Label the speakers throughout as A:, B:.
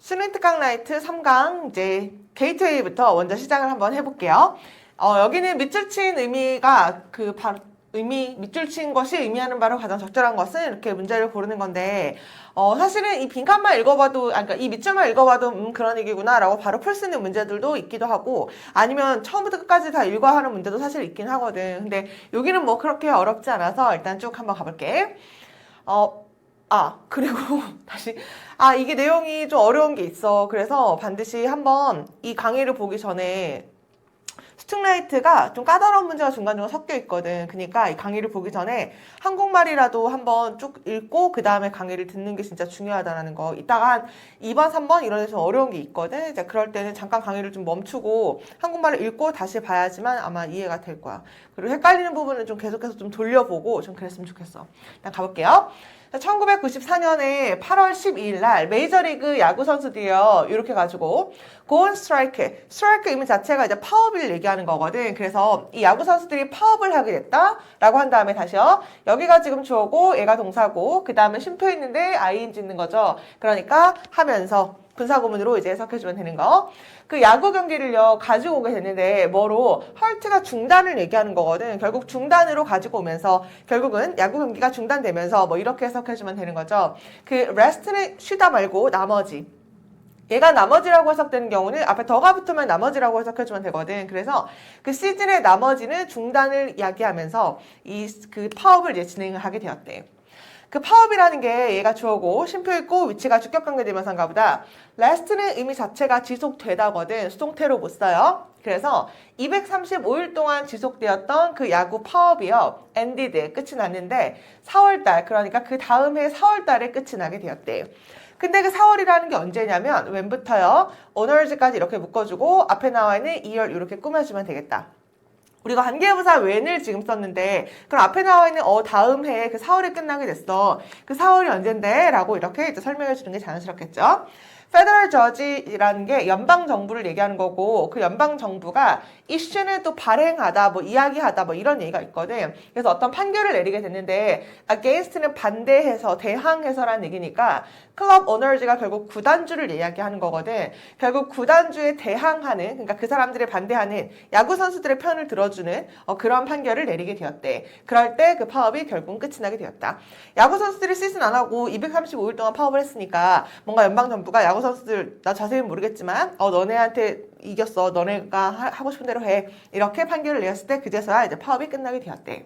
A: 스트레이트 라이트 3강 이제 게이트웨이부터 먼저 시작을 한번 해볼게요. 여기는 밑줄 친 의미가 밑줄 친 것이 의미하는 바로 가장 적절한 것은 이렇게 문제를 고르는 건데, 사실은 이 빈칸만 읽어봐도, 그러니까 이 밑줄만 읽어봐도, 그런 얘기구나, 라고 바로 풀 수 있는 문제들도 있기도 하고, 아니면 처음부터 끝까지 다 읽어야 하는 문제도 사실 있긴 하거든. 근데 여기는 뭐 그렇게 어렵지 않아서 일단 쭉 한번 가볼게. 그리고 다시, 이게 내용이 좀 어려운 게 있어. 그래서 반드시 한번 이 강의를 보기 전에 스툭라이트가 좀 까다로운 문제가 중간중간 섞여 있거든. 그러니까 이 강의를 보기 전에 한국말이라도 한번 쭉 읽고 그 다음에 강의를 듣는 게 진짜 중요하다라는 거. 이따가 한 2번, 3번 이런 데서 어려운 게 있거든. 이제 그럴 때는 잠깐 강의를 좀 멈추고 한국말을 읽고 다시 봐야지만 아마 이해가 될 거야. 그리고 헷갈리는 부분은 좀 계속해서 좀 돌려보고 좀 그랬으면 좋겠어. 일단 가볼게요. 1994년에 8월 12일 날 메이저리그 야구 선수들이요, 이렇게 가지고 go on strike. 스트라이크 의미 자체가 이제 파업을 얘기하는 거거든. 그래서 이 야구 선수들이 파업을 하게 됐다라고 한 다음에 다시요, 여기가 지금 주어고 얘가 동사고 그 다음에 쉼표 있는데 ing 있는 거죠. 그러니까 하면서 분사구문으로 이제 해석해주면 되는 거. 그 야구 경기를요, 가지고 오게 됐는데, 뭐로? 헐트가 중단을 얘기하는 거거든. 결국 중단으로 가지고 오면서, 결국은 야구 경기가 중단되면서, 뭐, 이렇게 해석해주면 되는 거죠. 그, rest는 쉬다 말고, 나머지. 얘가 나머지라고 해석되는 경우는 앞에 더가 붙으면 나머지라고 해석해주면 되거든. 그래서 그 시즌의 나머지는 중단을 이야기하면서, 그 파업을 이제 진행을 하게 되었대. 그 파업이라는 게 얘가 주어고 쉼표 있고 위치가 주격관계대명사인가 보다. last는 의미 자체가 지속되다거든. 수동태로 못 써요. 그래서 235일 동안 지속되었던 그 야구 파업이요, ended, 끝이 났는데 4월달, 그러니까 그 다음 해 4월달에 끝이 나게 되었대요. 근데 그 4월이라는 게 언제냐면 when부터요, onwards까지 이렇게 묶어주고 앞에 나와 있는 2월 이렇게 꾸며주면 되겠다. 우리가 관계부사 when을 지금 썼는데, 그럼 앞에 나와 있는 다음 해에 그 4월에 끝나게 됐어. 그 4월이 언젠데? 라고 이렇게 이제 설명해 주는 게 자연스럽겠죠? Federal Judge이라는 게 연방 정부를 얘기하는 거고, 그 연방 정부가 issue는 또 발행하다, 뭐 이야기하다, 뭐 이런 얘기가 있거든. 그래서 어떤 판결을 내리게 됐는데, against는 반대해서, 대항해서라는 얘기니까 클럽 오너즈가 결국 구단주를 이야기하는 거거든. 결국 구단주에 대항하는, 그러니까 그 사람들을 반대하는 야구 선수들의 편을 들어주는 그런 판결을 내리게 되었대. 그럴 때 그 파업이 결국은 끝이 나게 되었다. 야구 선수들이 시즌 안 하고 235일 동안 파업을 했으니까 뭔가 연방 정부가 야구 선수들, 나 자세히는 모르겠지만 너네한테 이겼어, 너네가 하고 싶은 대로 해, 이렇게 판결을 내렸을 때 그제서야 이제 파업이 끝나게 되었대.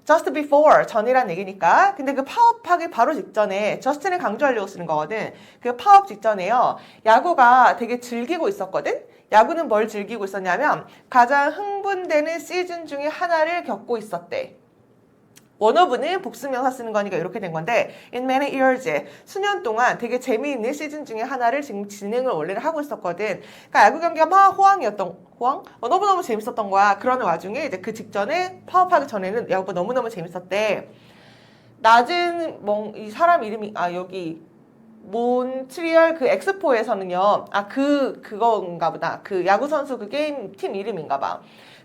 A: just before, 전이란 얘기니까. 근데 그 파업하기 바로 직전에 just는 강조하려고 쓰는 거거든. 그 파업 직전에요, 야구가 되게 즐기고 있었거든. 야구는 뭘 즐기고 있었냐면 가장 흥분되는 시즌 중에 하나를 겪고 있었대. 원어브는 복수명사 쓰는 거니까 이렇게 된 건데, in many years, 수년 동안 되게 재미있는 시즌 중에 하나를 지금 진행을 원래는 하고 있었거든. 그러니까 야구 경기가 막 호황? 너무너무 재밌었던 거야. 그런 와중에 이제 그 직전에, 파업하기 전에는 야구가 너무너무 재밌었대. 낮은 이 사람 이름이, 여기 몬트리얼 그 엑스포에서는요, 그건가 보다. 그 야구 선수 그 게임 팀 이름인가 봐.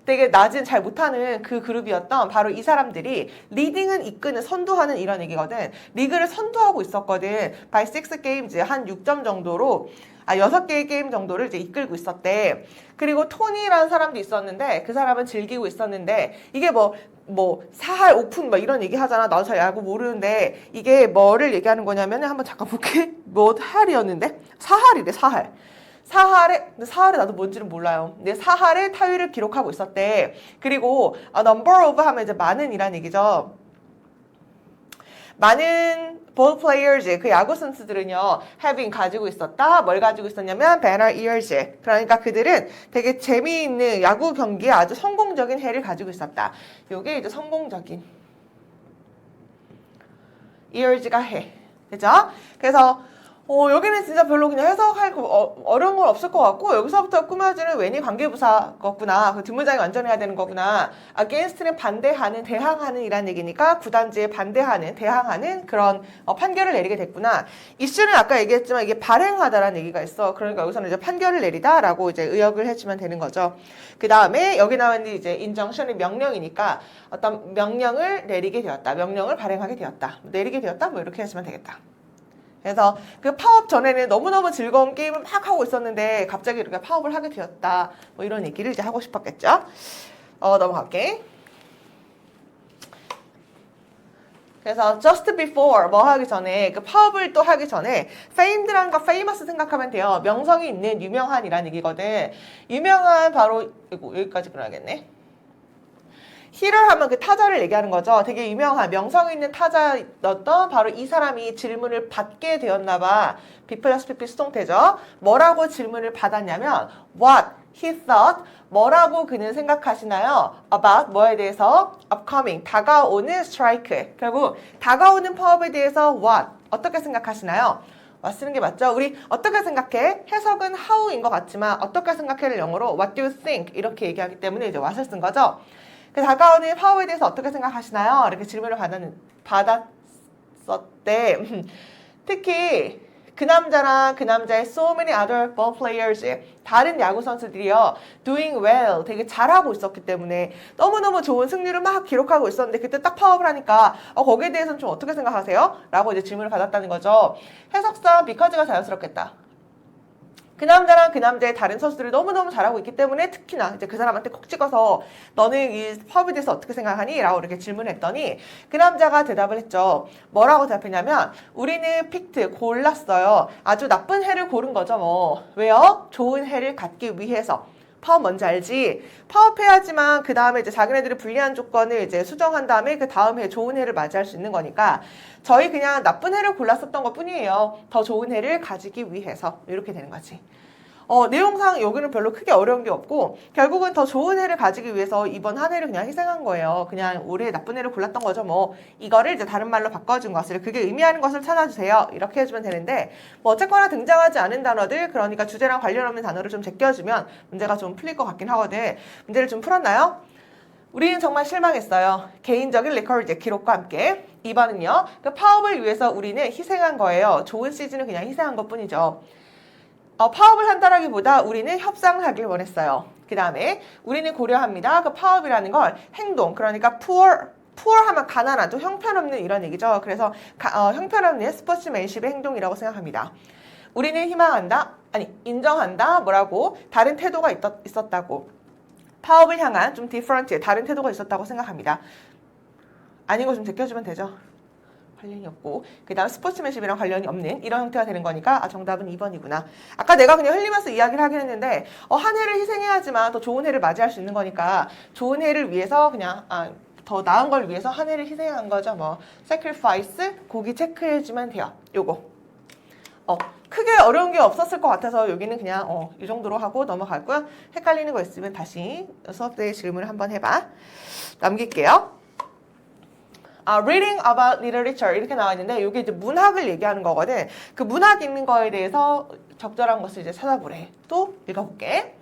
A: 되게 낮은, 잘 못하는 그 그룹이었던 바로 이 사람들이 리딩은 이끄는, 선두하는 이런 얘기거든. 리그를 선두하고 있었거든. by 6 games, 한 6점 정도로, 6개의 게임 정도를 이제 이끌고 있었대. 그리고 토니라는 사람도 있었는데, 그 사람은 즐기고 있었는데, 이게 사할, 오픈, 이런 얘기 하잖아. 나도 잘 야구 모르는데, 이게 뭐를 얘기하는 거냐면, 한번 잠깐 볼게. 할이었는데? 사할이래, 사할. 근데 사할에 나도 뭔지는 몰라요. 근데 사할에 타율을 기록하고 있었대. 그리고 number of 하면 이제 많은이란 얘기죠. 많은 ball players, 그 야구 선수들은요, having 가지고 있었다. 뭘 가지고 있었냐면 banner years. 그러니까 그들은 되게 재미있는 야구 경기에 아주 성공적인 해를 가지고 있었다. 요게 이제 성공적인 years가 해. 그죠? 그래서 여기는 진짜 별로 그냥 해석할 어려운 건 없을 것 같고, 여기서부터 꾸며지는 when이 관계부사 거구나. 그 뒷문장이 완전해야 되는 거구나. against는 반대하는, 대항하는 이란 얘기니까 구단주에 반대하는, 대항하는 그런 판결을 내리게 됐구나. issue는 아까 얘기했지만 이게 발행하다라는 얘기가 있어. 그러니까 여기서는 이제 판결을 내리다라고 이제 의역을 해주면 되는 거죠. 그 다음에 여기 나와 있는 이제 injunction이 명령이니까 어떤 명령을 내리게 되었다. 명령을 발행하게 되었다. 내리게 되었다. 뭐 이렇게 하시면 되겠다. 그래서 그 파업 전에는 너무너무 즐거운 게임을 막 하고 있었는데 갑자기 이렇게 파업을 하게 되었다. 뭐 이런 얘기를 이제 하고 싶었겠죠. 넘어갈게. 그래서 just before 뭐 하기 전에 그 파업을 또 하기 전에 famed라는 거 famous 생각하면 돼요. 명성이 있는 유명한이라는 얘기거든. 유명한 바로 이거 여기까지 그려야겠네. 히를 하면 그 타자를 얘기하는 거죠. 되게 유명한 명성 있는 타자였던 바로 이 사람이 질문을 받게 되었나 봐. B 플러스 PP 수동태죠. 뭐라고 질문을 받았냐면 what he thought 뭐라고 그는 생각하시나요? about 뭐에 대해서? upcoming 다가오는 strike 결국 다가오는 파업에 대해서 what 어떻게 생각하시나요? 쓰는 게 맞죠? 우리 어떻게 생각해? 해석은 how인 것 같지만 어떻게 생각해를 영어로 what do you think 이렇게 얘기하기 때문에 이제 what을 쓴 거죠. 그 다가오는 파워에 대해서 어떻게 생각하시나요? 이렇게 질문을 받았었대. 특히 그 남자랑 그 남자의 so many other ball players 다른 야구 선수들이요 doing well 되게 잘하고 있었기 때문에 너무너무 좋은 승률을 막 기록하고 있었는데 그때 딱 파업을 하니까 거기에 대해서는 좀 어떻게 생각하세요? 라고 이제 질문을 받았다는 거죠. 해석상 because가 자연스럽겠다. 그 남자랑 그 남자의 다른 선수들이 너무너무 잘하고 있기 때문에 특히나 이제 그 사람한테 콕 찍어서 너는 이 파업에 대해서 어떻게 생각하니? 라고 이렇게 질문을 했더니 그 남자가 대답을 했죠. 뭐라고 대답했냐면 우리는 픽트 골랐어요. 아주 나쁜 해를 고른 거죠 뭐. 왜요? 좋은 해를 갖기 위해서. 파업 뭔지 알지? 파업해야지만 그 다음에 이제 자기네들이 불리한 조건을 이제 수정한 다음에 그 다음 해 좋은 해를 맞이할 수 있는 거니까 저희 그냥 나쁜 해를 골랐었던 것 뿐이에요. 더 좋은 해를 가지기 위해서 이렇게 되는 거지. 내용상 여기는 별로 크게 어려운 게 없고 결국은 더 좋은 해를 가지기 위해서 이번 한 해를 그냥 희생한 거예요. 그냥 올해 나쁜 해를 골랐던 거죠. 뭐 이거를 이제 다른 말로 바꿔준 것을 그게 의미하는 것을 찾아주세요. 이렇게 해주면 되는데 뭐 어쨌거나 등장하지 않은 단어들 그러니까 주제랑 관련 없는 단어를 좀 제껴주면 문제가 좀 풀릴 것 같긴 하거든. 문제를 좀 풀었나요? 우리는 정말 실망했어요. 개인적인 레코드 기록과 함께. 2번은요. 그 파업을 위해서 우리는 희생한 거예요. 좋은 시즌을 그냥 희생한 것 뿐이죠. 파업을 한다라기보다 우리는 협상을 하길 원했어요. 그 다음에 우리는 고려합니다. 그 파업이라는 걸 행동, 그러니까 poor 하면 가난한, 좀 형편없는 이런 얘기죠. 그래서 형편없는 스포츠맨십의 행동이라고 생각합니다. 우리는 희망한다, 인정한다, 뭐라고 다른 태도가 있었다고. 파업을 향한 좀 different, 다른 태도가 있었다고 생각합니다. 아닌 거 좀 제껴주면 되죠. 관련이 없고 그 다음 스포츠맨십이랑 관련이 없는 이런 형태가 되는 거니까 정답은 2번이구나. 아까 내가 그냥 흘리면서 이야기를 하긴 했는데 한 해를 희생해야지만 더 좋은 해를 맞이할 수 있는 거니까 좋은 해를 위해서 그냥 더 나은 걸 위해서 한 해를 희생한 거죠. 뭐 sacrifice 거기 체크해주면 돼요. 요거 크게 어려운 게 없었을 것 같아서 여기는 그냥 이 정도로 하고 넘어가고요. 헷갈리는 거 있으면 다시 수업 때 질문을 한번 해봐. 남길게요. reading about literature 이렇게 나와 있는데 이게 이제 문학을 얘기하는 거거든. 그 문학 읽는 거에 대해서 적절한 것을 이제 찾아보래. 또 읽어볼게.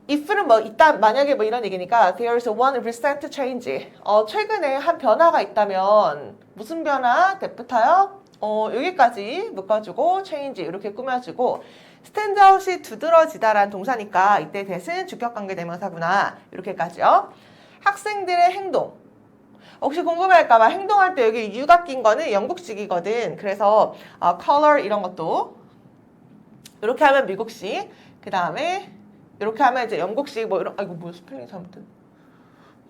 A: if는 뭐 일단 만약에 뭐 이런 얘기니까 there's one recent change. 최근에 한 변화가 있다면 무슨 변화? that부터요. 여기까지 묶어주고 change 이렇게 꾸며주고 standout이 두드러지다라는 동사니까 이때 that은 주격관계대명사구나. 이렇게까지요. 학생들의 행동. 혹시 궁금할까봐 행동할 때 여기 U가 낀 거는 영국식이거든. 그래서 color 이런 것도 이렇게 하면 미국식, 그 다음에 이렇게 하면 이제 영국식 뭐 이런. 아이고 뭐 스펠링 잘못된.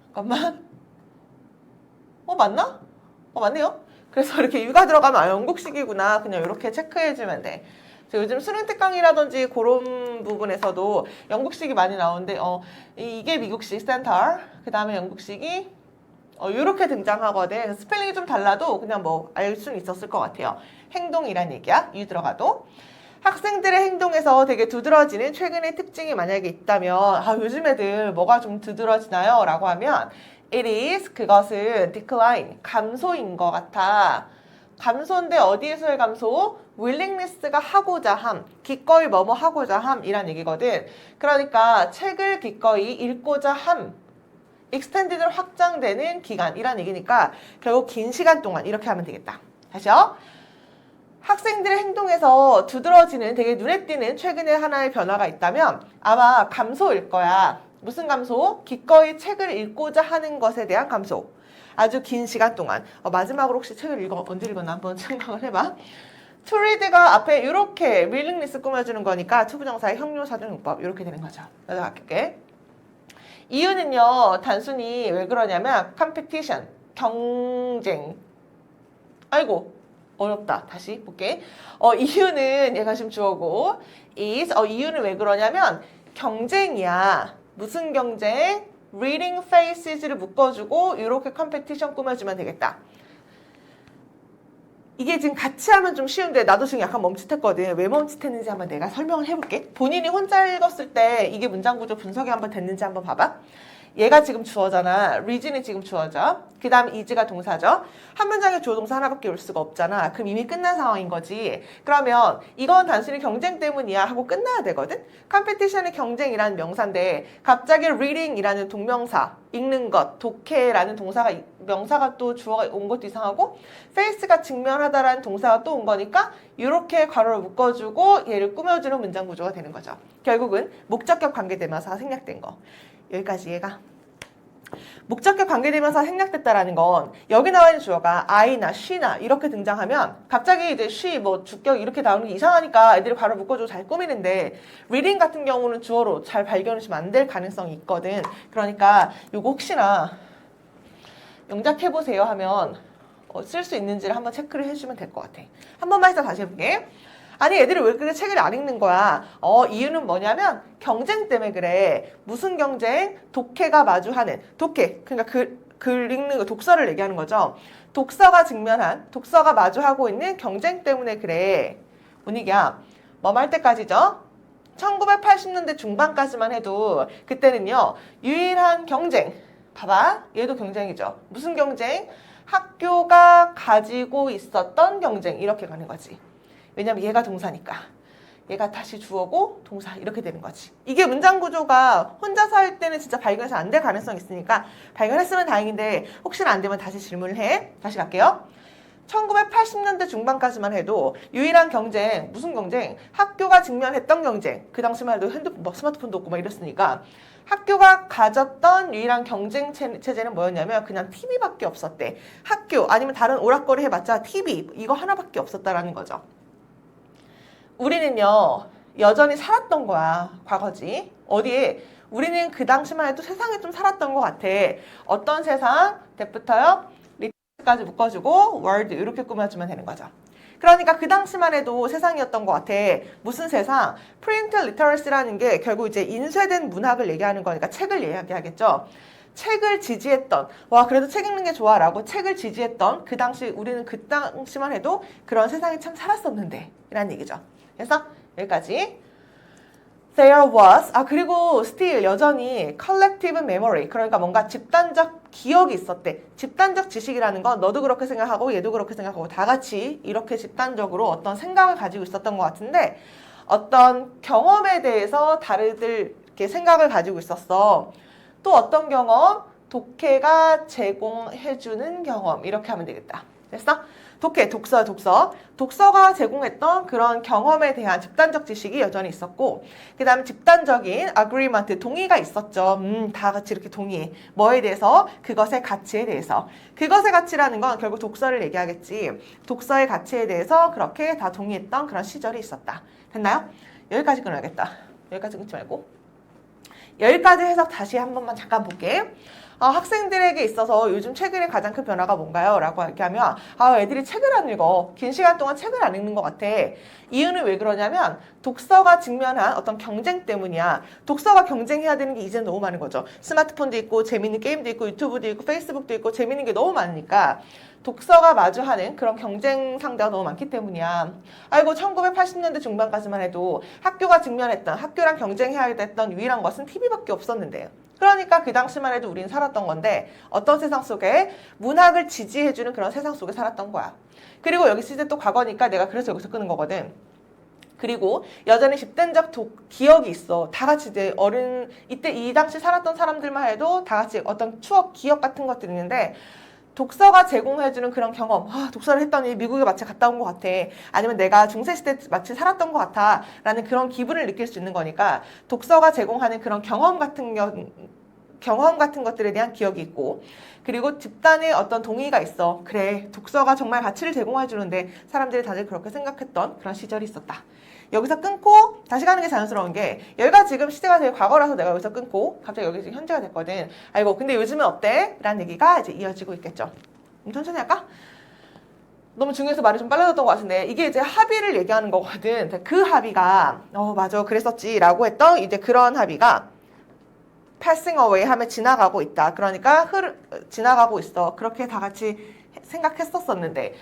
A: 잠깐만. 맞나? 맞네요. 그래서 이렇게 U가 들어가면 영국식이구나. 그냥 이렇게 체크해주면 돼. 요즘 수능특 강의라든지 그런 부분에서도 영국식이 많이 나오는데 이게 미국식 센터, 그 다음에 영국식이 이렇게 등장하거든. 스펠링이 좀 달라도 그냥 뭐 알 수는 있었을 것 같아요. 행동이란 얘기야. 유 들어가도. 학생들의 행동에서 되게 두드러지는 최근의 특징이 만약에 있다면 요즘 애들 뭐가 좀 두드러지나요? 라고 하면 it is 그것은 decline 감소인 것 같아. 감소인데 어디에서의 감소? willingness가 하고자 함, 기꺼이 뭐뭐 하고자 함 이란 얘기거든. 그러니까 책을 기꺼이 읽고자 함 extended로 확장되는 기간이란 얘기니까 결국 긴 시간 동안 이렇게 하면 되겠다. 다시요. 학생들의 행동에서 두드러지는 되게 눈에 띄는 최근에 하나의 변화가 있다면 아마 감소일 거야. 무슨 감소? 기꺼이 책을 읽고자 하는 것에 대한 감소. 아주 긴 시간 동안. 마지막으로 혹시 책을 언제 읽었나 한번 생각을 해봐. to read가 앞에 이렇게 willing list 꾸며주는 거니까 투부정사의 형용사전용법 이렇게 되는 거죠. 여기다 바꿀게. 이유는요, 단순히 왜 그러냐면 competition, 경쟁. 아이고, 어렵다. 다시 볼게. 이유는 얘가 지금 주어고 is. 이유는 왜 그러냐면 경쟁이야. 무슨 경쟁? reading faces를 묶어주고 이렇게 competition 꾸며주면 되겠다. 이게 지금 같이 하면 좀 쉬운데 나도 지금 약간 멈칫했거든. 왜 멈칫했는지 한번 내가 설명을 해볼게. 본인이 혼자 읽었을 때 이게 문장 구조 분석이 한번 됐는지 한번 봐봐. 얘가 지금 주어잖아. reason이 지금 주어져. 그 다음 is가 동사죠. 한 문장에 주어 동사 하나밖에 올 수가 없잖아. 그럼 이미 끝난 상황인 거지. 그러면 이건 단순히 경쟁 때문이야 하고 끝나야 되거든. competition의 경쟁이라는 명사인데 갑자기 reading이라는 동명사, 읽는 것, 독해라는 동사가 명사가 또 주어가 온 것도 이상하고 face가 직면하다라는 동사가 또 온 거니까 이렇게 괄호를 묶어주고 얘를 꾸며주는 문장 구조가 되는 거죠. 결국은 목적격 관계대명사가 생략된 거. 여기까지 얘가. 목적격 관계대명사 생략됐다라는 건 여기 나와 있는 주어가 I나 she나 이렇게 등장하면 갑자기 이제 she, 뭐 주격 이렇게 나오는 게 이상하니까 애들이 바로 묶어주고 잘 꾸미는데 reading 같은 경우는 주어로 잘 발견하시면 안 될 가능성이 있거든. 그러니까 이거 혹시나 영작해보세요 하면 쓸 수 있는지를 한번 체크를 해주면 될 것 같아. 한 번만 해서 다시 해볼게. 아니 애들이 왜 그렇게 책을 안 읽는 거야? 이유는 뭐냐면 경쟁 때문에 그래. 무슨 경쟁? 독해가 마주하는 독해. 그러니까 글 읽는 거 독서를 얘기하는 거죠. 독서가 마주하고 있는 경쟁 때문에 그래. 분위기야. 뭐 할 때까지죠? 1980년대 중반까지만 해도 그때는요. 유일한 경쟁. 봐봐. 얘도 경쟁이죠. 무슨 경쟁? 학교가 가지고 있었던 경쟁. 이렇게 가는 거지. 왜냐면 얘가 동사니까. 얘가 다시 주어고 동사 이렇게 되는 거지. 이게 문장 구조가 혼자서 할 때는 진짜 발견해서 안 될 가능성이 있으니까 발견했으면 다행인데 혹시나 안 되면 다시 질문을 해. 다시 갈게요. 1980년대 중반까지만 해도 유일한 경쟁, 무슨 경쟁? 학교가 직면했던 경쟁. 그 당시만 해도 핸드폰, 스마트폰도 없고 막 이랬으니까 학교가 가졌던 유일한 경쟁 체제는 뭐였냐면 그냥 TV밖에 없었대. 학교 아니면 다른 오락거리 해봤자 TV 이거 하나밖에 없었다라는 거죠. 우리는요 여전히 살았던 거야. 과거지. 어디에? 우리는 그 당시만 해도 세상에 좀 살았던 것 같아. 어떤 세상? 때부터요 리터까지 묶어주고 월드 이렇게 꾸며주면 되는 거죠. 그러니까 그 당시만 해도 세상이었던 것 같아. 무슨 세상? 프린트 리터러시라는 게 결국 이제 인쇄된 문학을 얘기하는 거니까 책을 얘기하겠죠. 책을 지지했던, 와 그래도 책 읽는 게 좋아 라고 책을 지지했던 그 당시 우리는 그 당시만 해도 그런 세상에 참 살았었는데 라는 얘기죠. 그래서 여기까지. There was, 그리고 still 여전히 collective memory, 그러니까 뭔가 집단적 기억이 있었대. 집단적 지식이라는 건 너도 그렇게 생각하고 얘도 그렇게 생각하고 다 같이 이렇게 집단적으로 어떤 생각을 가지고 있었던 것 같은데 어떤 경험에 대해서 다르들 이렇게 생각을 가지고 있었어. 또 어떤 경험? 독해가 제공해주는 경험. 이렇게 하면 되겠다. 됐어? 독해, 독서가 제공했던 그런 경험에 대한 집단적 지식이 여전히 있었고 그 다음에 집단적인 agreement, 동의가 있었죠. 다 같이 이렇게 동의해. 뭐에 대해서? 그것의 가치에 대해서. 그것의 가치라는 건 결국 독서를 얘기하겠지. 독서의 가치에 대해서 그렇게 다 동의했던 그런 시절이 있었다. 됐나요? 여기까지 끊어야겠다. 여기까지 끊지 말고. 여기까지 해석 다시 한 번만 잠깐 볼게. 학생들에게 있어서 요즘 최근에 가장 큰 변화가 뭔가요? 라고 이렇게 하면 애들이 책을 안 읽어. 긴 시간 동안 책을 안 읽는 것 같아. 이유는 왜 그러냐면 독서가 직면한 어떤 경쟁 때문이야. 독서가 경쟁해야 되는 게 이제는 너무 많은 거죠. 스마트폰도 있고 재밌는 게임도 있고 유튜브도 있고 페이스북도 있고 재밌는 게 너무 많으니까 독서가 마주하는 그런 경쟁 상대가 너무 많기 때문이야. 아이고 1980년대 중반까지만 해도 학교가 직면했던 학교랑 경쟁해야 됐던 유일한 것은 TV밖에 없었는데요. 그러니까 그 당시만 해도 우리는 살았던 건데 어떤 세상 속에 문학을 지지해주는 그런 세상 속에 살았던 거야. 그리고 여기 시제 또 과거니까 내가 그래서 여기서 끄는 거거든. 그리고 여전히 집단적 기억이 있어. 다 같이 이제 이때 이 당시 살았던 사람들만 해도 다 같이 어떤 추억, 기억 같은 것들이 있는데 독서가 제공해주는 그런 경험. 독서를 했더니 미국에 마치 갔다 온 것 같아. 아니면 내가 중세시대 마치 살았던 것 같아. 라는 그런 기분을 느낄 수 있는 거니까 독서가 제공하는 그런 경험 같은 경험 같은 것들에 대한 기억이 있고 그리고 집단의 어떤 동의가 있어. 그래, 독서가 정말 가치를 제공해 주는데 사람들이 다들 그렇게 생각했던 그런 시절이 있었다. 여기서 끊고 다시 가는 게 자연스러운 게 얘가 지금 시제가 되게 과거라서 내가 여기서 끊고 갑자기 여기 지금 현재가 됐거든. 아이고 근데 요즘은 어때? 라는 얘기가 이제 이어지고 있겠죠. 천천히 할까? 너무 중요해서 말이 좀 빨라졌던 것 같은데 이게 이제 합의를 얘기하는 거거든. 그 합의가 맞아 그랬었지 라고 했던 이제 그런 합의가 passing away 하면 지나가고 있다. 그러니까 지나가고 있어. 그렇게 다 같이 생각했었었는데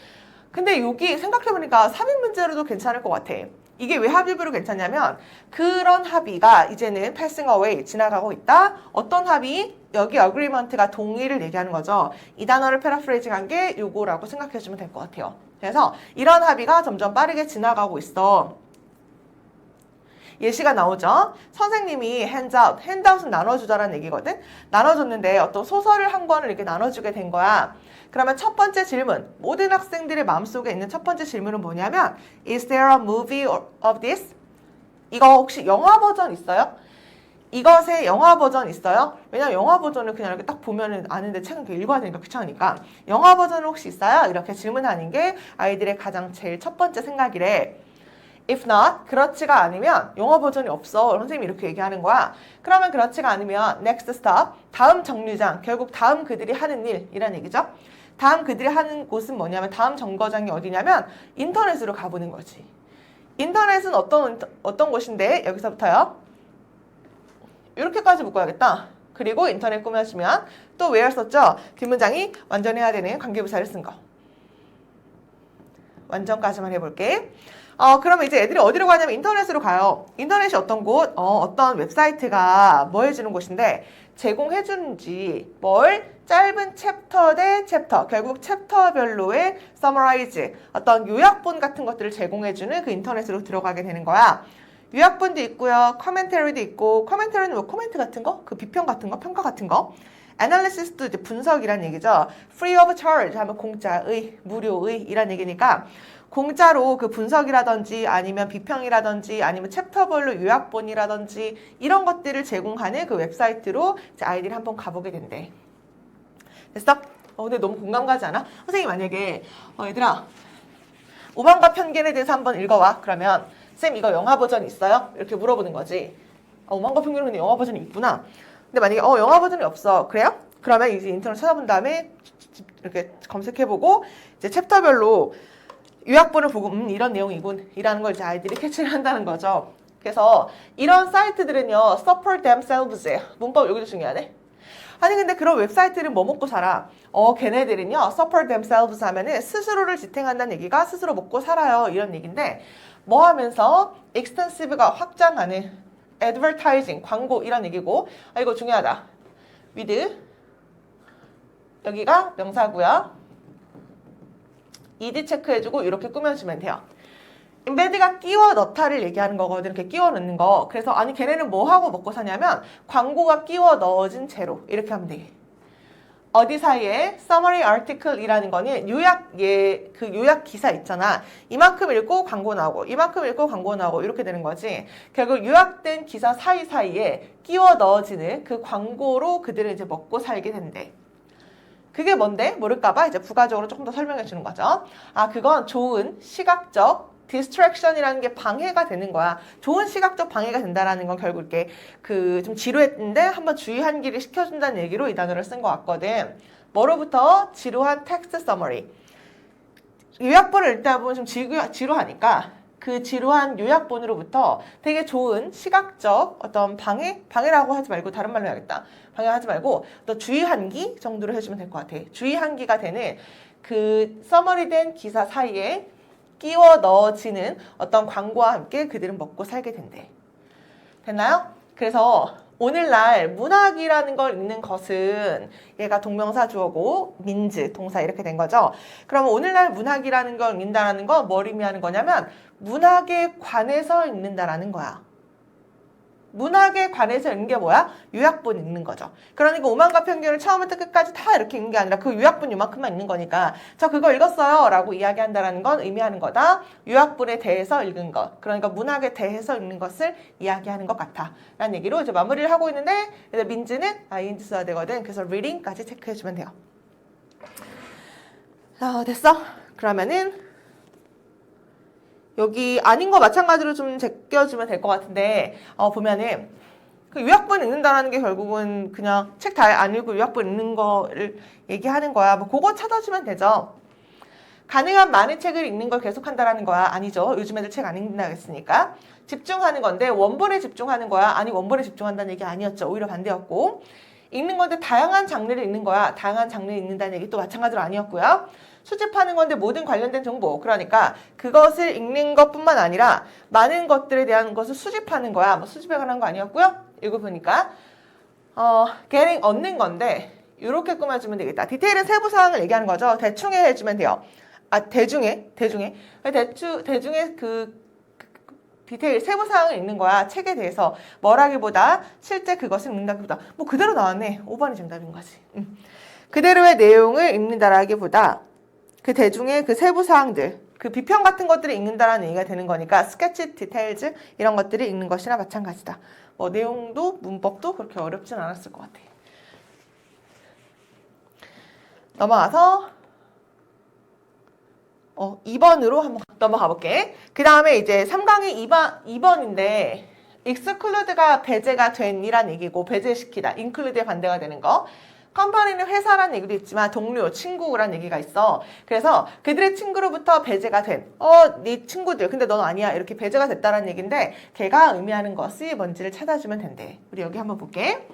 A: 근데 여기 생각해보니까 삽입 문제로도 괜찮을 것 같아. 이게 왜 합의부로 괜찮냐면 그런 합의가 이제는 passing away 지나가고 있다. 어떤 합의? 여기 agreement가 동의를 얘기하는 거죠. 이 단어를 패러프레이징한 게 요거라고 생각해주면 될 것 같아요. 그래서 이런 합의가 점점 빠르게 지나가고 있어. 예시가 나오죠. 선생님이 핸드아웃은 나눠주자라는 얘기거든. 나눠줬는데 어떤 소설을 한 권을 이렇게 나눠주게 된 거야. 그러면 첫 번째 질문, 모든 학생들의 마음속에 있는 첫 번째 질문은 뭐냐면 Is there a movie of this? 이거 혹시 영화 버전 있어요? 이것의 영화 버전 있어요? 왜냐면 영화 버전을 그냥 이렇게 딱 보면은 아는데 책은 이렇게 읽어야 되니까 귀찮으니까 영화 버전은 혹시 있어요? 이렇게 질문하는 게 아이들의 가장 제일 첫 번째 생각이래. If not, 그렇지가 않으면 영어 버전이 없어. 선생님이 이렇게 얘기하는 거야. 그러면 그렇지가 않으면 next stop, 다음 정류장, 결국 다음 그들이 하는 일이란 얘기죠. 다음 그들이 하는 곳은 뭐냐면 다음 정거장이 어디냐면 인터넷으로 가보는 거지. 인터넷은 어떤 곳인데 여기서부터요. 이렇게까지 묶어야겠다. 그리고 인터넷 꾸며주면 또 where 썼죠? 뒷문장이 완전해야 되는 관계부사를 쓴 거. 완전까지만 해볼게. 그러면 이제 애들이 어디로 가냐면 인터넷으로 가요. 인터넷이 어떤 곳? 어떤 웹사이트가 뭐 해주는 곳인데 제공해주는지 뭘? 짧은 챕터 대 챕터, 결국 챕터별로의 summarize, 어떤 요약본 같은 것들을 제공해주는 그 인터넷으로 들어가게 되는 거야. 요약본도 있고요. 커멘터리도 있고, 커멘터리는 뭐 코멘트 같은 거? 그 비평 같은 거? 평가 같은 거? 애널리시스도 이제 분석이란 얘기죠. free of charge 하면 공짜의, 무료의 이란 얘기니까 공짜로 그 분석이라든지 아니면 비평이라든지 아니면 챕터별로 요약본이라든지 이런 것들을 제공하는 그 웹사이트로 이제 아이들이 한번 가보게 된대. 됐어? 근데 너무 공감 가지 않아? 선생님 만약에 얘들아 오만과 편견에 대해서 한번 읽어와. 그러면 쌤 이거 영화 버전 있어요? 이렇게 물어보는 거지. 오만과 편견은 영화 버전이 있구나. 근데 만약에 영화 버전이 없어. 그래요? 그러면 이제 인터넷 찾아본 다음에 이렇게 검색해보고 이제 챕터별로 요약본을 보고 이런 내용이군 이라는 걸 이제 아이들이 캐치를 한다는 거죠. 그래서 이런 사이트들은요 support themselves 문법 여기도 중요하네. 아니 근데 그런 웹사이트는 뭐 먹고 살아? 걔네들은요 support themselves 하면은 스스로를 지탱한다는 얘기가 스스로 먹고 살아요 이런 얘기인데 뭐 하면서 extensive가 확장하는 advertising 광고 이런 얘기고 이거 중요하다. with 여기가 명사고요. ed 체크해주고 이렇게 꾸며주면 돼요. embed가 끼워 넣다를 얘기하는 거거든. 이렇게 끼워 넣는 거. 그래서 아니 걔네는 뭐 하고 먹고 사냐면 광고가 끼워 넣어진 채로 이렇게 하면 돼. 어디 사이에 summary article이라는 거는 그 요약 기사 있잖아. 이만큼 읽고 광고 나오고 이만큼 읽고 광고 나오고 이렇게 되는 거지. 결국 요약된 기사 사이사이에 끼워 넣어지는 그 광고로 그들은 이제 먹고 살게 된대. 그게 뭔데? 모를까봐 이제 부가적으로 조금 더 설명해 주는 거죠. 그건 좋은 시각적 distraction이라는 게 방해가 되는 거야. 좋은 시각적 방해가 된다라는 건 결국 이렇게 좀 지루했는데 한번 주의한기를 시켜준다는 얘기로 이 단어를 쓴 것 같거든. 뭐로부터? 지루한 텍스트 서머리. 요약본을 읽다 보면 좀 지루하니까 그 지루한 요약본으로부터 되게 좋은 시각적 어떤 방해라고 하지 말고 다른 말로 해야겠다. 방해하지 말고 또 주의한기 정도로 해주면 될 것 같아. 주의한기가 되는 그 서머리된 기사 사이에 끼워 넣어지는 어떤 광고와 함께 그들은 먹고 살게 된대. 됐나요? 그래서 오늘날 문학이라는 걸 읽는 것은 얘가 동명사 주어고 민즈 동사 이렇게 된 거죠. 그러면 오늘날 문학이라는 걸 읽는다라는 건 뭘 의미하는 거냐면 문학에 관해서 읽는다라는 거야. 문학에 관해서 읽는 게 뭐야? 요약본 읽는 거죠. 그러니까 오만과 편견을 처음부터 끝까지 다 이렇게 읽는 게 아니라 그 요약본 요만큼만 읽는 거니까 저 그거 읽었어요 라고 이야기한다는 건 의미하는 거다. 요약본에 대해서 읽은 것. 그러니까 문학에 대해서 읽는 것을 이야기하는 것 같아. 라는 얘기로 이제 마무리를 하고 있는데 이제 민지는 ing 써야 되거든. 그래서 reading까지 체크해주면 돼요. 됐어? 그러면은 여기 아닌 거 마찬가지로 좀 제껴주면 될 것 같은데 보면은 그 요약본 읽는다라는 게 결국은 그냥 책 다 안 읽고 요약본 읽는 거를 얘기하는 거야. 뭐 그거 찾아주면 되죠. 가능한 많은 책을 읽는 걸 계속한다라는 거야. 아니죠. 요즘 애들 책 안 읽는다고 했으니까. 집중하는 건데 원본에 집중하는 거야. 아니 원본에 집중한다는 얘기 아니었죠. 오히려 반대였고. 읽는 건데 다양한 장르를 읽는 거야. 다양한 장르를 읽는다는 얘기 또 마찬가지로 아니었고요. 수집하는 건데 모든 관련된 정보. 그러니까 그것을 읽는 것뿐만 아니라 많은 것들에 대한 것을 수집하는 거야. 뭐 수집에 관한 거 아니었고요. 읽어보니까 getting 얻는 건데 이렇게 꾸며주면 되겠다. 디테일은 세부 사항을 얘기하는 거죠. 대충에 해주면 돼요. 대중에 그 디테일 세부 사항을 읽는 거야. 책에 대해서 뭐라기보다 실제 그것을 읽는다기보다 뭐 그대로 나왔네. 5번이 정답인 거지. 그대로의 내용을 읽는다라기보다 그 대중의 그 세부 사항들, 그 비평 같은 것들을 읽는다라는 얘기가 되는 거니까 스케치, 디테일즈 이런 것들을 읽는 것이나 마찬가지다. 뭐 내용도 문법도 그렇게 어렵진 않았을 것 같아. 넘어가서 2번으로 한번 넘어가 볼게. 그 다음에 이제 3강의 2번인데 exclude가 배제가 된이란 얘기고 배제시키다, include의 반대가 되는 거. 컴퍼니는 회사라는 얘기도 있지만 동료, 친구라는 얘기가 있어. 그래서 그들의 친구로부터 배제가 된 네 친구들 근데 넌 아니야 이렇게 배제가 됐다라는 얘기인데 걔가 의미하는 것이 뭔지를 찾아주면 된대. 우리 여기 한번 볼게.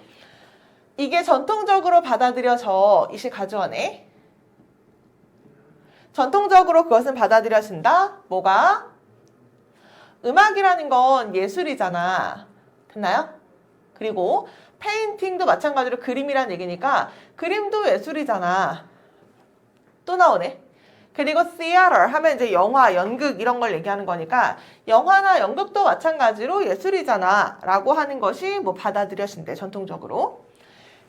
A: 이게 전통적으로 받아들여져 이시 가져오네. 전통적으로 그것은 받아들여진다. 뭐가? 음악이라는 건 예술이잖아. 됐나요? 그리고 페인팅도 마찬가지로 그림이란 얘기니까 그림도 예술이잖아. 또 나오네. 그리고 theater 하면 이제 영화, 연극 이런 걸 얘기하는 거니까 영화나 연극도 마찬가지로 예술이잖아 라고 하는 것이 뭐 받아들여진대. 전통적으로.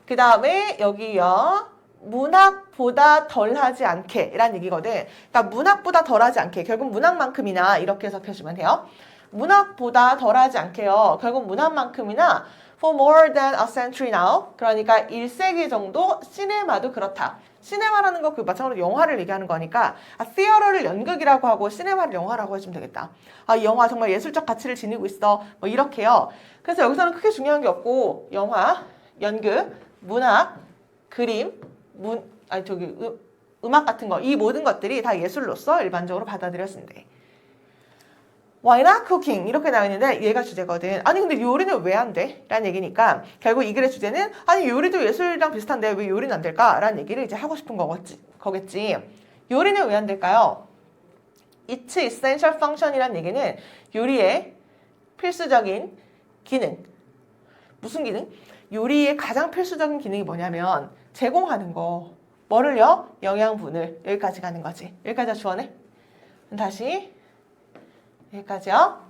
A: 그 다음에 여기요. 문학보다 덜하지 않게 이란 얘기거든. 그러니까 문학보다 덜하지 않게 결국 문학만큼이나 이렇게 해석해주면 돼요. 문학보다 덜하지 않게요. 결국 문학만큼이나 for more than a century now. 그러니까 1세기 정도 시네마도 그렇다. 시네마라는 거 그 마찬가지로 영화를 얘기하는 거니까 theater를 연극이라고 하고 시네마를 영화라고 해주면 되겠다. 이 영화 정말 예술적 가치를 지니고 있어. 뭐 이렇게요. 그래서 여기서는 크게 중요한 게 없고 영화, 연극, 문학, 그림, 음악 같은 거 이 모든 것들이 다 예술로서 일반적으로 받아들여진대. Why not cooking? 이렇게 나와 있는데 얘가 주제거든. 아니 근데 요리는 왜 안 돼? 라는 얘기니까 결국 이 글의 주제는 아니 요리도 예술이랑 비슷한데 왜 요리는 안 될까? 라는 얘기를 이제 하고 싶은 거겠지. 요리는 왜 안 될까요? Its essential function이라는 얘기는 요리의 필수적인 기능. 무슨 기능? 요리의 가장 필수적인 기능이 뭐냐면 제공하는 거. 뭐를요? 영양분을. 여기까지 가는 거지. 여기까지가 주어네. 다시 여기까지요.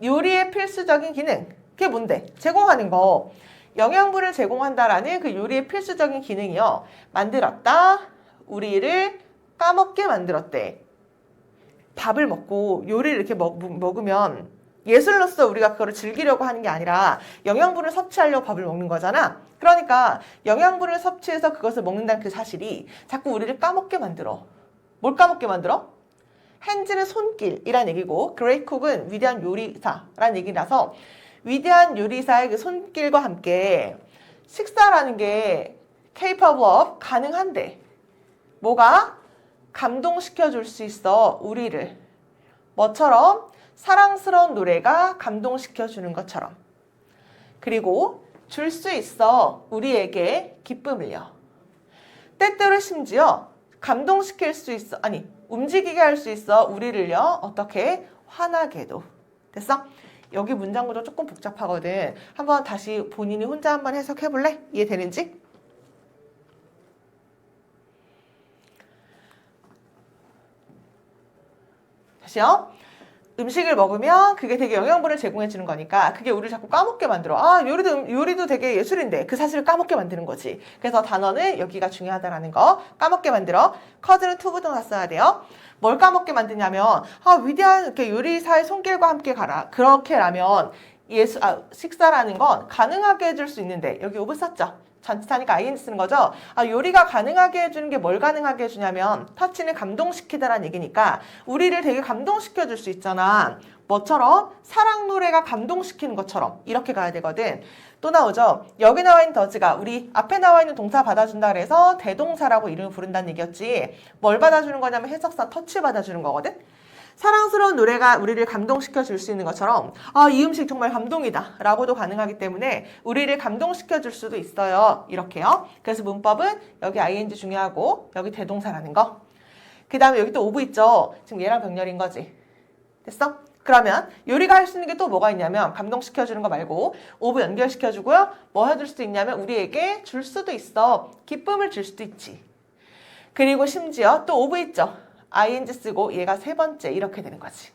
A: 요리의 필수적인 기능. 그게 뭔데? 제공하는 거. 영양분을 제공한다라는 그 요리의 필수적인 기능이요. 만들었다. 우리를 까먹게 만들었대. 밥을 먹고 요리를 이렇게 먹으면 예술로서 우리가 그거를 즐기려고 하는 게 아니라 영양분을 섭취하려고 밥을 먹는 거잖아. 그러니까 영양분을 섭취해서 그것을 먹는다는 그 사실이 자꾸 우리를 까먹게 만들어. 뭘 까먹게 만들어? 핸즈는 손길이란 얘기고 great cook은 위대한 요리사라는 얘기라서 위대한 요리사의 그 손길과 함께 식사라는 게 capable of 가능한데 뭐가? 감동시켜 줄 수 있어 우리를. 뭐처럼? 사랑스러운 노래가 감동시켜 주는 것처럼. 그리고 줄 수 있어 우리에게 기쁨을요. 때때로 심지어 감동시킬 수 있어 움직이게 할 수 있어 우리를요. 어떻게? 화나게도. 됐어? 여기 문장 구조 조금 복잡하거든. 한번 다시 본인이 혼자 한번 해석해 볼래? 이해되는지? 다시요. 음식을 먹으면 그게 되게 영양분을 제공해 주는 거니까 그게 우리를 자꾸 까먹게 만들어. 아, 요리도 되게 예술인데 그 사실을 까먹게 만드는 거지. 그래서 단어는 여기가 중요하다라는 거. 까먹게 만들어. 커즈는 to 부동사 써야 돼요. 뭘 까먹게 만드냐면 위대한 이렇게 요리사의 손길과 함께 가라. 그렇게라면 식사라는 건 가능하게 해줄 수 있는데 여기 오브 썼죠. 전치사니까 ing 쓰는 거죠. 요리가 가능하게 해주는 게 뭘 가능하게 해주냐면 터치는 감동시키다라는 얘기니까 우리를 되게 감동시켜줄 수 있잖아. 뭐처럼? 사랑 노래가 감동시키는 것처럼 이렇게 가야 되거든. 또 나오죠. 여기 나와 있는 더즈가 우리 앞에 나와 있는 동사 받아준다 그래서 대동사라고 이름을 부른다는 얘기였지. 뭘 받아주는 거냐면 해석사 터치 받아주는 거거든. 사랑스러운 노래가 우리를 감동시켜 줄 수 있는 것처럼 이 음식 정말 감동이다 라고도 가능하기 때문에 우리를 감동시켜 줄 수도 있어요. 이렇게요. 그래서 문법은 여기 ing 중요하고 여기 대동사라는 거. 그 다음에 여기 또 오브 있죠. 지금 얘랑 병렬인 거지. 됐어? 그러면 요리가 할 수 있는 게 또 뭐가 있냐면 감동시켜 주는 거 말고 오브 연결시켜 주고요. 뭐 해줄 수도 있냐면 우리에게 줄 수도 있어. 기쁨을 줄 수도 있지. 그리고 심지어 또 오브 있죠. ing 쓰고 얘가 세 번째 이렇게 되는 거지.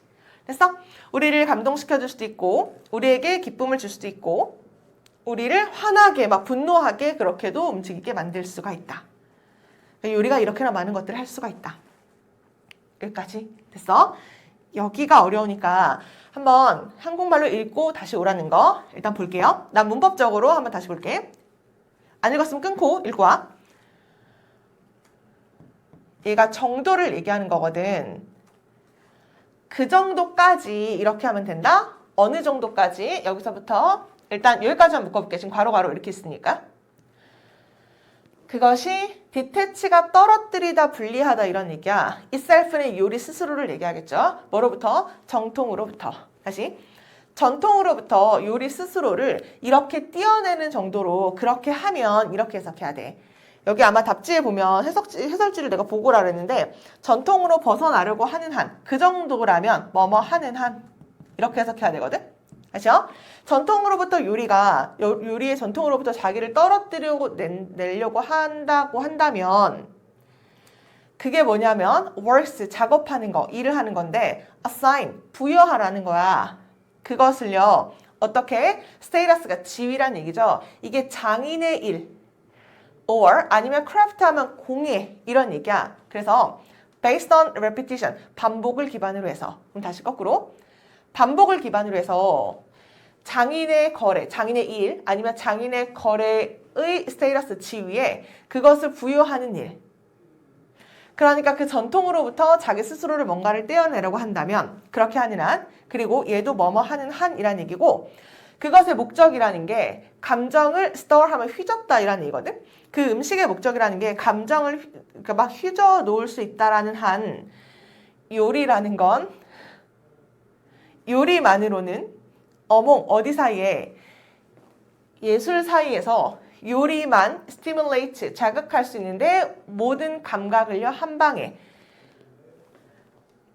A: 됐어? 우리를 감동시켜 줄 수도 있고 우리에게 기쁨을 줄 수도 있고 우리를 화나게 막 분노하게 그렇게도 움직이게 만들 수가 있다. 요리가 이렇게나 많은 것들을 할 수가 있다. 여기까지 됐어? 여기가 어려우니까 한번 한국말로 읽고 다시 오라는 거 일단 볼게요. 난 문법적으로 한번 다시 볼게. 안 읽었으면 끊고 읽고 와. 얘가 정도를 얘기하는 거거든. 그 정도까지 이렇게 하면 된다. 어느 정도까지? 여기서부터 일단 여기까지만 묶어볼게. 지금 괄호괄호 이렇게 있으니까. 그것이 디태치가 떨어뜨리다 분리하다 이런 얘기야. itself는 요리 스스로를 얘기하겠죠. 뭐로부터? 정통으로부터. 다시. 전통으로부터 요리 스스로를 이렇게 띄어내는 정도로 그렇게 하면 이렇게 해석해야 돼. 여기 아마 답지에 보면 해설지를 내가 보고라 그랬는데 전통으로 벗어나려고 하는 한, 그 정도라면 뭐뭐 하는 한 이렇게 해석해야 되거든? 아시죠? 전통으로부터 요리의 전통으로부터 자기를 떨어뜨리려고 내려고 한다고 한다면 그게 뭐냐면 works, 작업하는 거, 일을 하는 건데 assign, 부여하라는 거야. 그것을요. 어떻게? 스테이터스가 지위란 얘기죠. 이게 장인의 일 or 아니면 craft 하면 공예 이런 얘기야. 그래서 based on repetition, 반복을 기반으로 해서 그럼 다시 거꾸로 반복을 기반으로 해서 장인의 거래, 장인의 일 아니면 장인의 거래의 스테이터스 지위에 그것을 부여하는 일. 그러니까 그 전통으로부터 자기 스스로를 뭔가를 떼어내려고 한다면 그렇게 하는 한, 그리고 얘도 뭐뭐 하는 한이라는 얘기고 그것의 목적이라는 게 감정을 store 하면 휘젓다 이라는 얘기거든. 그 음식의 목적이라는 게 감정을 그러니까 막 휘저 놓을 수 있다라는 한 요리라는 건 요리만으로는 어디 사이에 예술 사이에서 요리만 stimulate 자극할 수 있는데 모든 감각을요 한 방에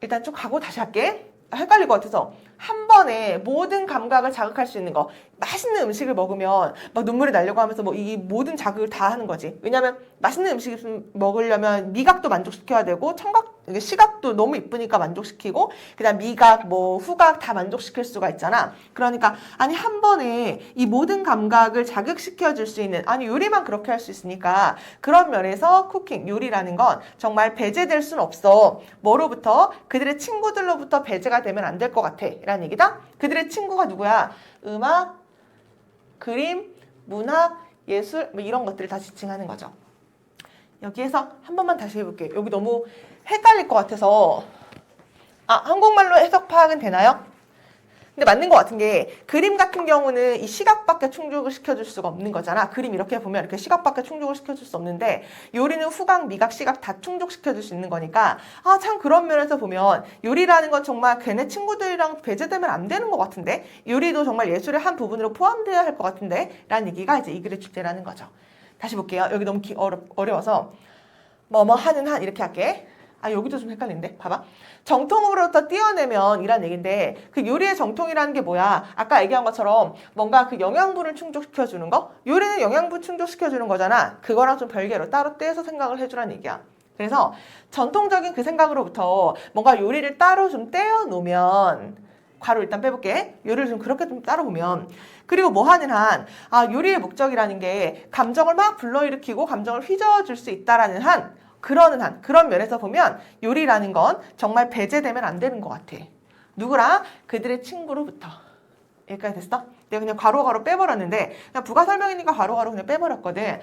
A: 일단 쭉 가고 다시 할게. 헷갈릴 것 같아서 한 번에 모든 감각을 자극할 수 있는 거. 맛있는 음식을 먹으면 막 눈물이 나려고 하면서 뭐 이 모든 자극을 다 하는 거지. 왜냐면 맛있는 음식을 먹으려면 미각도 만족시켜야 되고 시각도 너무 이쁘니까 만족시키고 그다음 미각, 뭐 후각 다 만족시킬 수가 있잖아. 그러니까 아니 한 번에 이 모든 감각을 자극시켜 줄 수 있는 요리만 그렇게 할 수 있으니까 그런 면에서 쿠킹, 요리라는 건 정말 배제될 수는 없어. 뭐로부터? 그들의 친구들로부터 배제가 되면 안 될 것 같아 라는 얘기다. 그들의 친구가 누구야? 음악, 그림, 문학, 예술 뭐 이런 것들을 다 지칭하는 거죠. 여기에서 한 번만 다시 해볼게요. 여기 너무 헷갈릴 것 같아서 한국말로 해석 파악은 되나요? 근데 맞는 것 같은 게 그림 같은 경우는 이 시각밖에 충족을 시켜줄 수가 없는 거잖아. 그림 이렇게 보면 이렇게 시각밖에 충족을 시켜줄 수 없는데 요리는 후각, 미각, 시각 다 충족시켜줄 수 있는 거니까 참 그런 면에서 보면 요리라는 건 정말 걔네 친구들이랑 배제되면 안 되는 것 같은데 요리도 정말 예술의 한 부분으로 포함되어야 할 것 같은데 라는 얘기가 이제 이 글의 주제라는 거죠. 다시 볼게요. 여기 너무 어려워서 뭐뭐 하는 한 이렇게 할게. 여기도 좀 헷갈리는데 봐봐. 정통으로부터 띄어내면 이란 얘기인데 그 요리의 정통이라는 게 뭐야? 아까 얘기한 것처럼 뭔가 그 영양분을 충족시켜주는 거? 요리는 영양분 충족시켜주는 거잖아. 그거랑 좀 별개로 따로 떼서 생각을 해주라는 얘기야. 그래서 전통적인 그 생각으로부터 뭔가 요리를 따로 좀 떼어놓으면 괄호 일단 빼볼게. 요리를 좀 그렇게 좀 따로 보면 그리고 뭐 하는 한 요리의 목적이라는 게 감정을 막 불러일으키고 감정을 휘저어줄 수 있다라는 한 그런 면에서 보면 요리라는 건 정말 배제되면 안 되는 것 같아. 누구랑? 그들의 친구로부터. 여기까지 됐어? 내가 그냥 괄호 빼버렸는데 그냥 부가 설명이니까 괄호 그냥 빼버렸거든.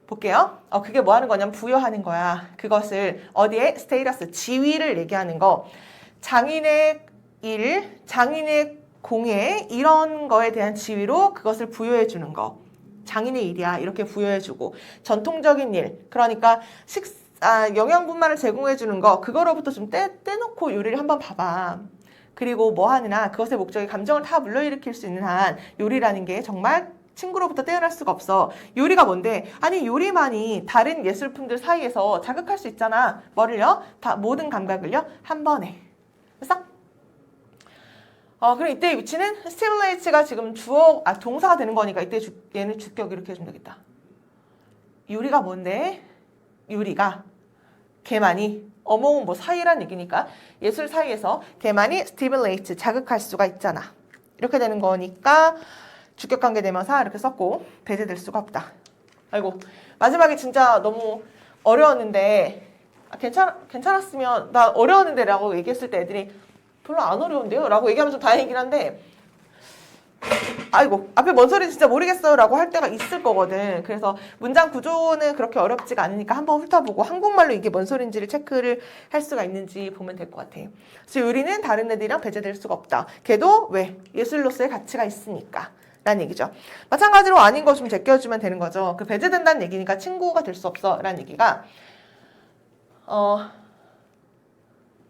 A: 볼게요. 그게 뭐 하는 거냐면 부여하는 거야. 그것을 어디에? 스테이터스, 지위를 얘기하는 거. 장인의 일, 장인의 공예 이런 거에 대한 지위로 그것을 부여해 주는 거. 장인의 일이야 이렇게 부여해 주고 전통적인 일 그러니까 영양분만을 제공해 주는 거 그거로부터 좀 떼놓고 요리를 한번 봐봐. 그리고 뭐 하느냐 그것의 목적이 감정을 다 불러일으킬 수 있는 한 요리라는 게 정말 친구로부터 떼어날 수가 없어. 요리가 뭔데? 아니 요리만이 다른 예술품들 사이에서 자극할 수 있잖아. 뭐를요? 다 모든 감각을요? 한 번에. 됐어? 그럼 이때 위치는 stimulate가 지금 동사가 되는 거니까 이때 얘는 주격 이렇게 해주면 되겠다. 요리가 뭔데? 요리가 걔만이 어몽 뭐 사이란 얘기니까 예술 사이에서 걔만이 stimulate 자극할 수가 있잖아. 이렇게 되는 거니까 주격관계 대명사 이렇게 썼고 배제될 수가 없다. 아이고 마지막에 진짜 너무 어려웠는데 괜찮았으면 나 어려웠는데 라고 얘기했을 때 애들이 별로 안 어려운데요? 라고 얘기하면 좀 다행이긴 한데 아이고 앞에 뭔 소리 진짜 모르겠어요 라고 할 때가 있을 거거든. 그래서 문장 구조는 그렇게 어렵지가 않으니까 한번 훑어보고 한국말로 이게 뭔 소리인지를 체크를 할 수가 있는지 보면 될 것 같아. 그래서 요리는 다른 애들이랑 배제될 수가 없다. 걔도 왜? 예술로서의 가치가 있으니까 라는 얘기죠. 마찬가지로 아닌 거 좀 제껴주면 되는 거죠. 그 배제된다는 얘기니까 친구가 될 수 없어 라는 얘기가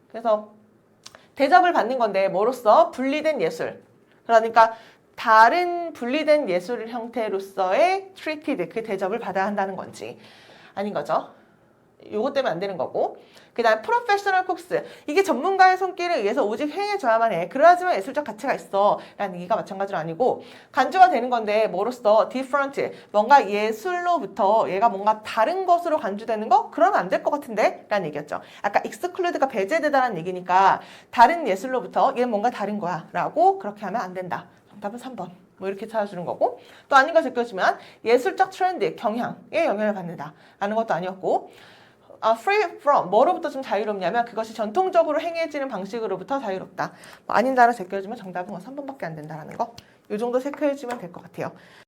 A: 그래서 대접을 받는 건데 뭐로써? 분리된 예술. 그러니까 다른 분리된 예술 형태로서의 treated, 그 대접을 받아야 한다는 건지 아닌 거죠. 요것 때문에 안 되는 거고. 그 다음 프로페셔널 쿡스. 이게 전문가의 손길에 의해서 오직 행해줘야만 해. 그래야지만 예술적 가치가 있어. 라는 얘기가 마찬가지로 아니고 간주가 되는 건데 뭐로써? different. 뭔가 예술로부터 얘가 뭔가 다른 것으로 간주되는 거? 그러면 안 될 것 같은데? 라는 얘기였죠. 아까 exclude가 배제되다라는 얘기니까 다른 예술로부터 얘는 뭔가 다른 거야. 라고 그렇게 하면 안 된다. 정답은 3번. 뭐 이렇게 찾아주는 거고 또 아닌 거 제껴주면 예술적 트렌드, 경향에 영향을 받는다. 라는 것도 아니었고 free from 뭐로부터 좀 자유롭냐면 그것이 전통적으로 행해지는 방식으로부터 자유롭다. 뭐 아닌 단어 제껴주면 정답은 3번밖에 안 된다라는 거. 이 정도 체크해주면 될 것 같아요.